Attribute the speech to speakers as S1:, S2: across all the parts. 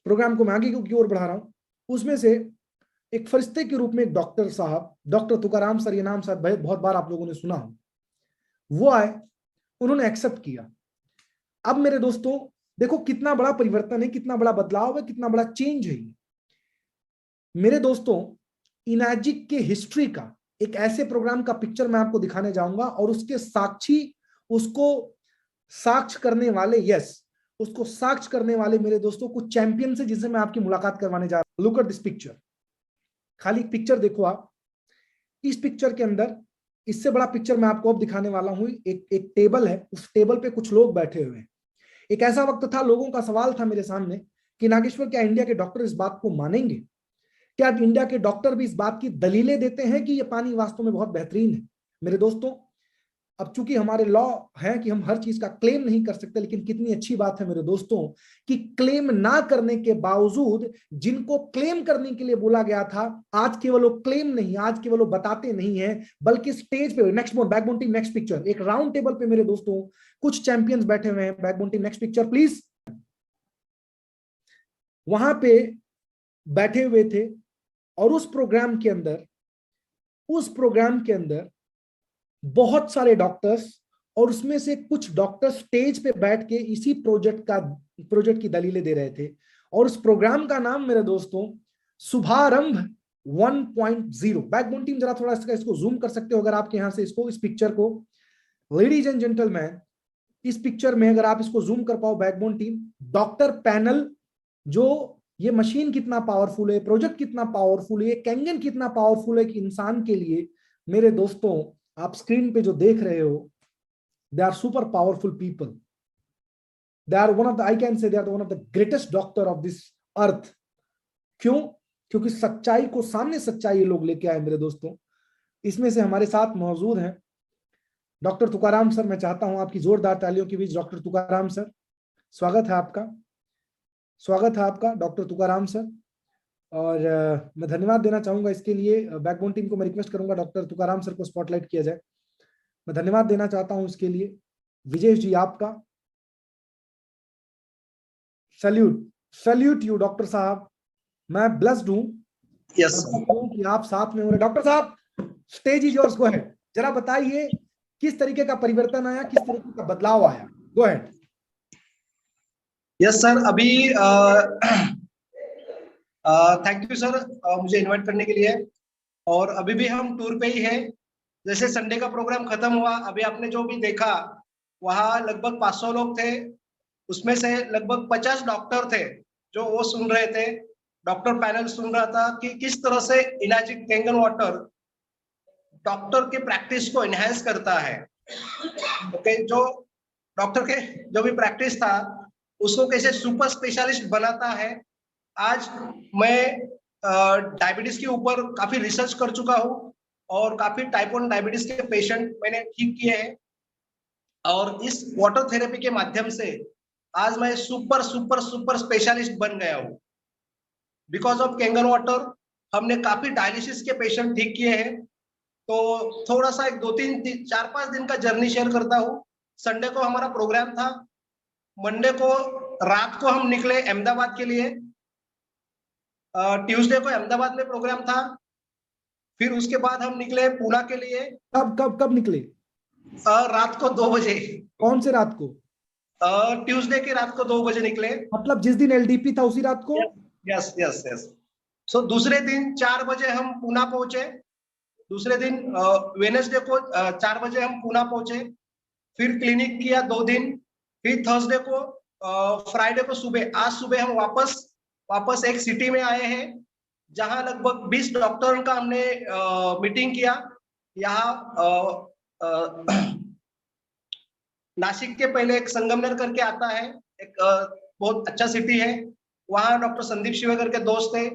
S1: Programme को मैं आगे की ओर बढ़ा रहा हूं। उसमें से एक फरिश्ते के रूप में एक डॉक्टर साहब, डॉक्टर तुकाराम सर, ये नाम शायद बहुत बार आप लोगों ने सुना हो, वो आए, उन्होंने एक्सेप्ट किया। अब मेरे दोस्तों देखो कितना बड़ा परिवर्तन है, कितना बड़ा बदलाव है, कितना बड़ा चेंज है। मेरे दोस्तों इनैजिक के हिस्ट्री का एक ऐसे प्रोग्राम का पिक्चर मैं आपको दिखाने जाऊंगा, और उसके साक्षी, उसको साक्ष्य करने वाले, यस, उसको साक्ष्य करने वाले मेरे दोस्तों कुछ चैंपियन से जिनसे मैं आपकी मुलाकात करवाने जा रहा हूं। लुक एट दिस पिक्चर, खाली एक पिक्चर देखो आप। इस पिक्चर के अंदर, इससे बड़ा पिक्चर मैं आपको अब दिखाने वाला हूं। एक टेबल है, उस टेबल पे कुछ लोग बैठे हुए हैं। एक ऐसा वक्त था, लोगों का सवाल था मेरे सामने कि नागेश्वर, क्या इंडिया के डॉक्टर इस बात को मानेंगे? क्या इंडिया के डॉक्टर भी इस बात की दलीलें देते हैं कि यह पानी वास्तव में बहुत बेहतरीन है? मेरे दोस्तों, अब चूंकि हमारे लॉ है कि हम हर चीज का क्लेम नहीं कर सकते, लेकिन कितनी अच्छी बात है मेरे दोस्तों कि क्लेम ना करने के बावजूद जिनको क्लेम करने के लिए बोला गया था, आज केवल वो क्लेम नहीं, आज केवल वो बताते नहीं है, बल्कि स्टेज पे, next backbone team, next picture, एक राउंड टेबल पे मेरे दोस्तों कुछ चैंपियंस बैठे हुए हैं। Backbone team, next picture please. वहां पे बैठे हुए थे, और उस प्रोग्राम के अंदर बहुत सारे डॉक्टर्स, और उसमें से कुछ डॉक्टर्स स्टेज पे बैठ के इसी प्रोजेक्ट की दलीलें दे रहे थे। और उस प्रोग्राम का नाम मेरे दोस्तों शुभारंभ 1.0। बैकबोन टीम जरा थोड़ा इसको जूम कर सकते हो अगर आपके यहां से, इस पिक्चर को, लेडीज एंड जेंटलमैन, इस पिक्चर में अगर आप इसको जूम कर पाओ बैकबोन टीम, डॉक्टर पैनल, जो ये मशीन कितना पावरफुल है, प्रोजेक्ट कितना पावरफुल है, कैंगन कितना पावरफुल है कि इंसान के लिए, मेरे दोस्तों आप स्क्रीन पे जो देख रहे हो, they are super powerful people. They are one of the, I can say they are one of the greatest doctor of this earth. क्यों? क्योंकि सच्चाई को सामने, सच्चाई ये लोग लेके आए मेरे दोस्तों। इसमें से हमारे साथ मौजूद हैं डॉक्टर तुकाराम सर। मैं चाहता हूं आपकी जोरदार तालियों के बीच डॉक्टर तुकाराम सर, स्वागत है आपका, स्वागत है आपका डॉक्टर तुकाराम सर। और मैं धन्यवाद देना चाहूंगा इसके लिए। बैकबोन टीम को मैं रिक्वेस्ट करूंगा डॉक्टर तुकाराम सर को स्पॉटलाइट किया जाए। मैं धन्यवाद देना चाहता हूं इसके लिए। विजेश जी आपका, सैल्यूट, सैल्यूट यू डॉक्टर साहब। मैं ब्लेस्ड हूं
S2: यस
S1: कि आप साथ में हो रहे। डॉक्टर साहब, stage is yours, go ahead. जरा बताइए किस तरीके का परिवर्तन आया, किस तरीके का बदलाव आया, गो अहेड।
S2: यस सर, अभी थैंक यू सर मुझे इनवाइट करने के लिए। और अभी भी हम टूर पे ही है। जैसे संडे का प्रोग्राम खत्म हुआ, अभी आपने जो भी देखा, वहाँ लगभग 500 लोग थे। उसमें से लगभग 50 डॉक्टर थे जो वो सुन रहे थे। डॉक्टर पैनल सुन रहा था कि किस तरह से इनैजिक कैंगन वाटर डॉक्टर की प्रैक्टिस को एनहांस करता है। ओके, जो डॉक्टर के जो भी प्रैक्टिस था उसको कैसे सुपर स्पेशलिस्ट बनाता है। आज मैं डायबिटीज के ऊपर काफी रिसर्च कर चुका हूँ, और काफी टाइप 1 डायबिटीज के पेशेंट मैंने ठीक किए हैं। और इस वाटर थेरेपी के माध्यम से आज मैं सुपर सुपर सुपर स्पेशलिस्ट बन गया हूँ। बिकॉज ऑफ कैंगन वाटर हमने काफी डायलिसिस के पेशेंट ठीक किए हैं। तो थोड़ा सा एक 4-5 दिन का जर्नी शेयर करता हूँ। संडे को हमारा प्रोग्राम था। मंडे को रात को हम निकले अहमदाबाद के लिए। ट्यूसडे को अहमदाबाद में प्रोग्राम था। फिर उसके बाद हम निकले पूना के लिए।
S1: कब कब कब निकले?
S2: रात को 2 बजे।
S1: कौन से रात को?
S2: ट्यूसडे की रात को 2 बजे निकले।
S1: मतलब जिस दिन एलडीपी था उसी रात को?
S2: Yes yes yes. सो दूसरे दिन 4 बजे हम पूना पहुंचे। दूसरे दिन वेडनेसडे को 4 बजे हम पूना पहुंचे। फिर क्लिनिक किया 2 दिन। फिर थर्सडे को, फ्राइडे को सुबह, आज सुबह हम वापस एक सिटी में आए हैं जहां लगभग 20 डॉक्टरों का हमने मीटिंग किया। यहाँ नासिक के पहले एक संगमनेर करके आता है, एक बहुत अच्छा सिटी है। वहाँ डॉक्टर संदीप शिवेकर के दोस्त थे।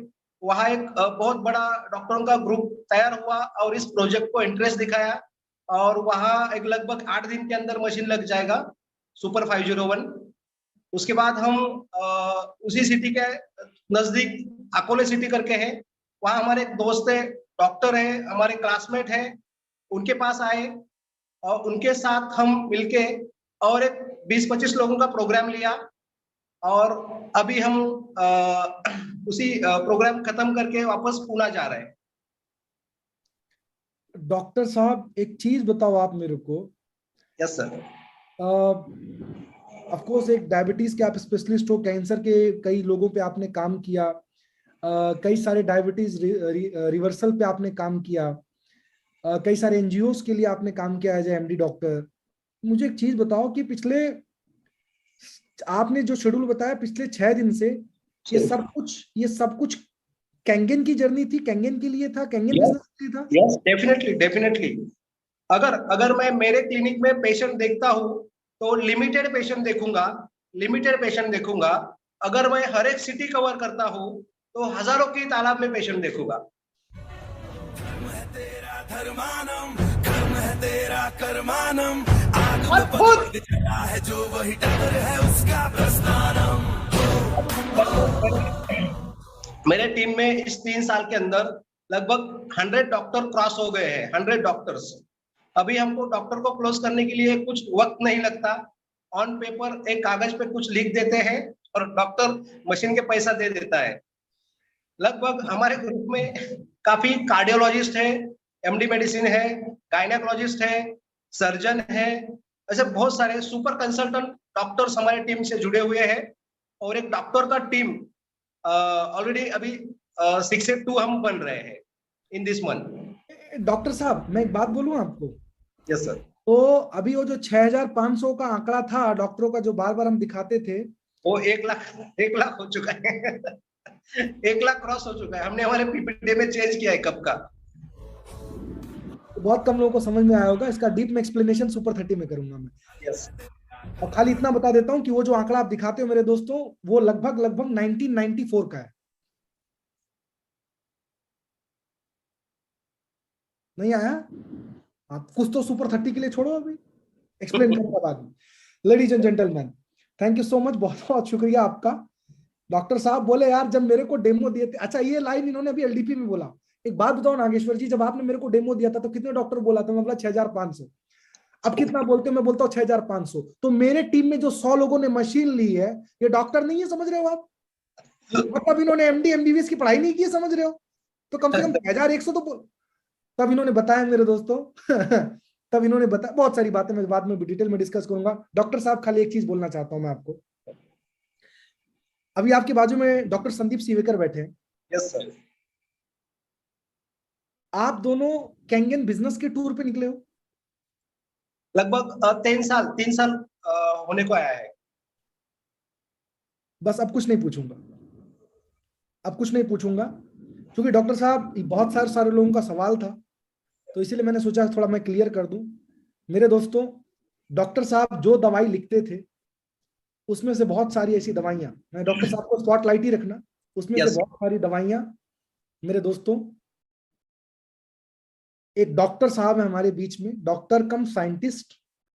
S2: वहाँ एक बहुत बड़ा डॉक्टरों का ग्रुप तैयार हुआ और इस प्रोजेक्ट को इंटरेस्ट दिखाया। और वहाँ एक लगभग 8 दिन के अंदर मशीन लग जाएगा, सुपर 501। उसके बाद हम उसी सिटी के नजदीक अकोले सिटी करके है, वहाँ हमारे एक दोस्त है, डॉक्टर है, हमारे क्लासमेट है, उनके पास आए और उनके साथ हम मिलके और एक 20-25 लोगों का प्रोग्राम लिया। और अभी हम उसी प्रोग्राम खत्म करके वापस पूना जा रहे हैं।
S1: डॉक्टर साहब एक चीज बताओ आप मेरे को,
S2: यस सर।
S1: ऑफ कोर्स एक डायबिटीज के आप स्पेशलिस्ट हो, कैंसर के कई लोगों पे आपने काम किया, कई सारे डायबिटीज रिवर्सल पे आपने काम किया, कई सारे एनजीओस के लिए आपने काम किया एज ए एमडी डॉक्टर। मुझे एक चीज बताओ कि पिछले आपने जो शेड्यूल बताया पिछले 6 दिन से, ये सब कुछ कैंगन की जर्नी थी, कैंगन के लिए था, कैंगन बिजनेस के लिए था?
S2: Yes definitely definitely. अगर अगर मैं मेरे क्लिनिक में पेशेंट देखता हूँ तो लिमिटेड पेशेंट देखूंगा, लिमिटेड पेशेंट देखूंगा। अगर मैं हर एक सिटी कवर करता हूँ तो हजारों की तादाद में पेशेंट देखूंगा। कर्म है तेरा कर्मानम, है जो वही टगर है उसका प्रस्थानम। मेरे टीम में इस 3 साल के अंदर लगभग 100 डॉक्टर क्रॉस हो गए हैं, 100 डॉक्टर्स। अभी हमको डॉक्टर को क्लोज करने के लिए कुछ वक्त नहीं लगता। ऑन पेपर एक कागज पे कुछ लिख देते हैं और डॉक्टर मशीन के पैसा दे देता है। लगभग हमारे ग्रुप में काफी कार्डियोलॉजिस्ट है, एमडी मेडिसिन है, गायनेकोलॉजिस्ट है, सर्जन है, ऐसे बहुत सारे सुपर कंसल्टेंट डॉक्टर्स हमारे टीम से जुड़े हुए हैं। और एक डॉक्टर का टीम ऑलरेडी अभी 6 से 2 हम बन रहे हैं इन दिस मंथ।
S1: डॉक्टर साहब मैं एक बात बोलूं आपको?
S2: Yes sir.
S1: तो अभी वो जो 6500 का आंकड़ा था डॉक्टरों का जो बार बार हम दिखाते थे,
S2: वो 1 लाख हो चुका है। 1 लाख क्रॉस हो चुका है। हमने हमारे पीपीटी में चेंज किया है कब का।
S1: तो बहुत कम लोगों को समझ में आया होगा, इसका डीप में एक्सप्लेनेशन सुपर 30 में करूंगा मैं।
S2: यस।
S1: और खाली इतना बता देता हूं कि वो जो आंकड़ा आप दिखाते हो मेरे दोस्तों, वो लगभग 1994 का है। नहीं आया? आप कुछ तो सुपर 30 के लिए छोड़ो, अभी एक्सप्लेन करूंगा बाद में। Ladies and gentleman, thank you so much, बहुत बहुत शुक्रिया आपका। डॉक्टर साहब बोले यार जब मेरे को डेमो दिए थे, अच्छा ये लाइन इन्होंने अभी एलडीपी में बोला। एक बात बताओ नागेश्वर जी, जब आपने मेरे को डेमो दिया था तो कितने डॉक्टर बोला था? मैं बोला 6500। अब कितना बोलते हो? मैं बोलता हूँ 6500। तो मेरे टीम में जो 100 लोगों ने मशीन ली है, ये डॉक्टर नहीं है, समझ रहे हो आप? मतलब इन्होंने एमडी एमबीबीएस की पढ़ाई नहीं की है, समझ रहे हो? तो कम से कम 6100 तो तब इन्होंने बताया मेरे दोस्तों। तब इन्होंने बताया। बहुत सारी बातें मैं बाद में डिटेल में डिस्कस करूंगा। डॉक्टर साहब खाली एक चीज बोलना चाहता हूं मैं आपको। अभी आपके बाजू में डॉक्टर संदीप सीवेकर बैठे हैं।
S2: Yes sir.
S1: आप दोनों कैंगन बिजनेस के टूर पे निकले हो?
S2: लगभग 3 साल होने को आया है।
S1: बस अब कुछ नहीं पूछूंगा, अब कुछ नहीं पूछूंगा, क्योंकि डॉक्टर साहब बहुत सारे लोगों का सवाल था, तो इसीलिए मैंने सोचा थोड़ा मैं क्लियर कर दूं। मेरे दोस्तों, डॉक्टर साहब जो दवाई लिखते थे उसमें से बहुत सारी ऐसी दवाइयां, मैं डॉक्टर साहब को स्पॉटलाइट ही रखना, उसमें से बहुत सारी दवाइयां मेरे दोस्तों, एक डॉक्टर साहब है हमारे बीच में, डॉक्टर कम साइंटिस्ट,